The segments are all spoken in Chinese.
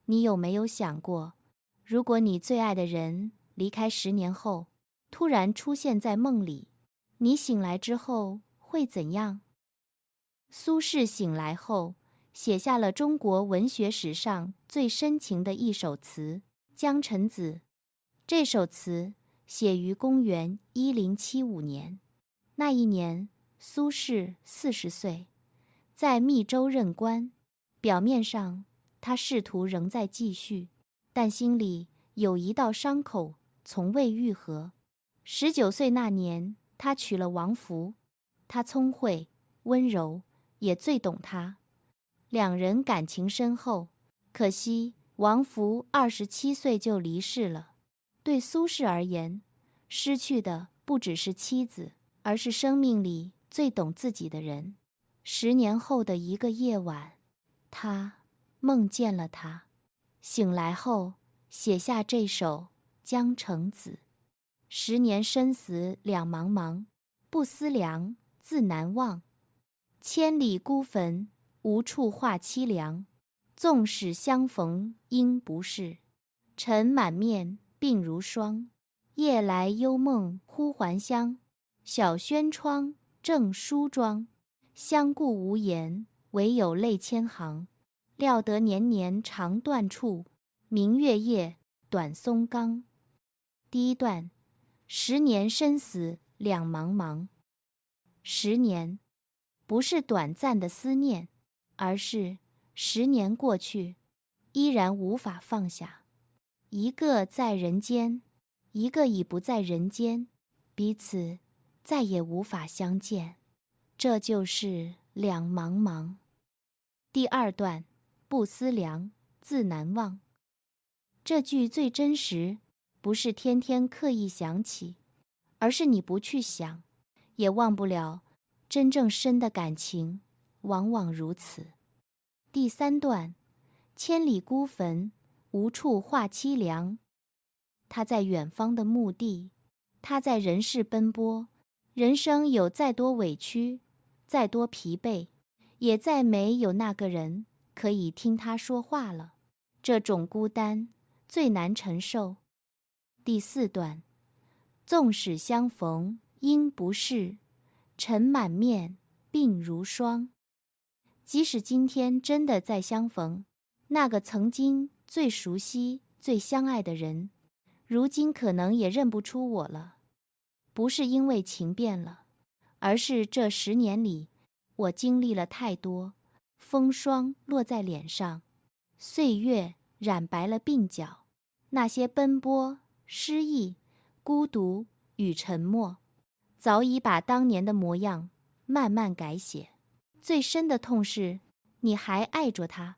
你有没有想过，如果你最爱的人离开10年后，突然出现在梦里，你醒来之后会怎样？苏轼醒来后，写下了中国文学史上最深情的一首词《江城子》。这首词写于公元1075年，那一年苏轼40岁，在密州任官。表面上他仕途仍在继续，但心里有一道伤口从未愈合。19岁那年，他娶了王弗，她聪慧温柔，也最懂他，两人感情深厚。可惜王弗27岁就离世了。对苏轼而言，失去的不只是妻子，而是生命里最懂自己的人。10年后的一个夜晚，他梦见了他，醒来后写下这首《江城子》。10年生死两茫茫，不思量，自难忘。千里孤坟，无处话凄凉。纵使相逢应不识，尘满面，鬓如霜。夜来幽梦忽还乡，小轩窗，正梳妆。相顾无言，唯有泪千行。料得年年肠断处，明月夜，短松冈。第一段，10年生死两茫茫。10年，不是短暂的思念，而是10年过去，依然无法放下。一个在人间，一个已不在人间，彼此再也无法相见，这就是两茫茫。第二段，不思量，自难忘。这句最真实，不是天天刻意想起，而是你不去想，也忘不了真正深的感情，往往如此。第三段，千里孤坟，无处话凄凉。他在远方的墓地，他在人世奔波，人生有再多委屈，再多疲惫，也再没有那个人可以听他说话了。这种孤单最难承受。第四段，纵使相逢应不识，尘满面，鬓如霜。即使今天真的再相逢，那个曾经最熟悉、最相爱的人，如今可能也认不出我了。不是因为情变了，而是这10年里，我经历了太多，风霜落在脸上，岁月染白了鬓角。那些奔波、失意、孤独与沉默，早已把当年的模样慢慢改写。最深的痛是，你还爱着他，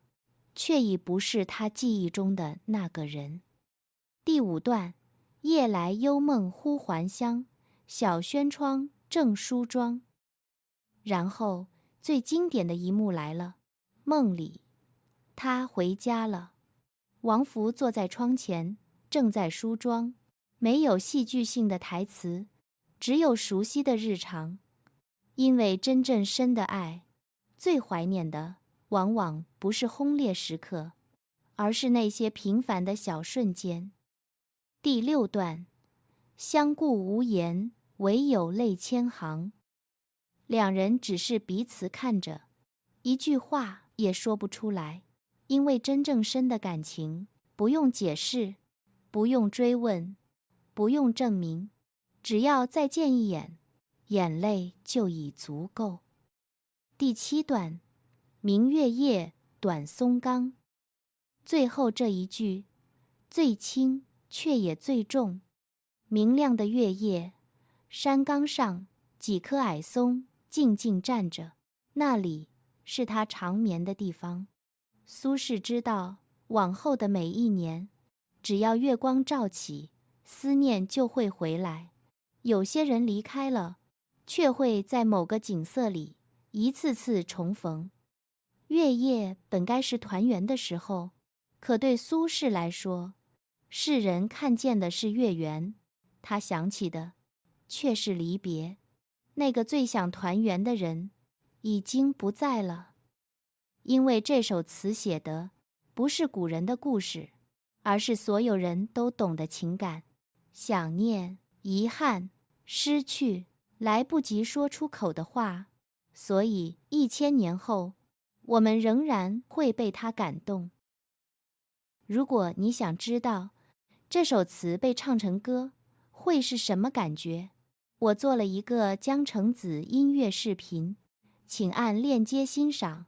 却已不是他记忆中的那个人。第五段，夜来幽梦忽还乡，小轩窗，正梳妆。然后最经典的一幕来了，梦里他回家了，王弗坐在窗前，正在梳妆，没有戏剧性的台词，只有熟悉的日常。因为真正深的爱，最怀念的往往不是轰烈时刻，而是那些平凡的小瞬间。第六段，相顾无言，唯有泪千行。两人只是彼此看着，一句话也说不出来。因为真正深的感情，不用解释，不用追问，不用证明，只要再见一眼，眼泪就已足够。第七段，明月夜，短松冈。最后这一句，最轻却也最重。明亮的月夜，山冈上几棵矮松静静站着，那里是他长眠的地方。苏轼知道，往后的每一年，只要月光照起，思念就会回来。有些人离开了，却会在某个景色里一次次重逢。月夜本该是团圆的时候，可对苏轼来说，世人看见的是月圆，他想起的却是离别。那个最想团圆的人已经不在了。因为这首词写的不是古人的故事，而是所有人都懂的情感，想念、遗憾、失去，来不及说出口的话，所以1000年后，我们仍然会被它感动。如果你想知道这首词被唱成歌会是什么感觉，我做了一个江城子音乐视频，请按链接欣赏。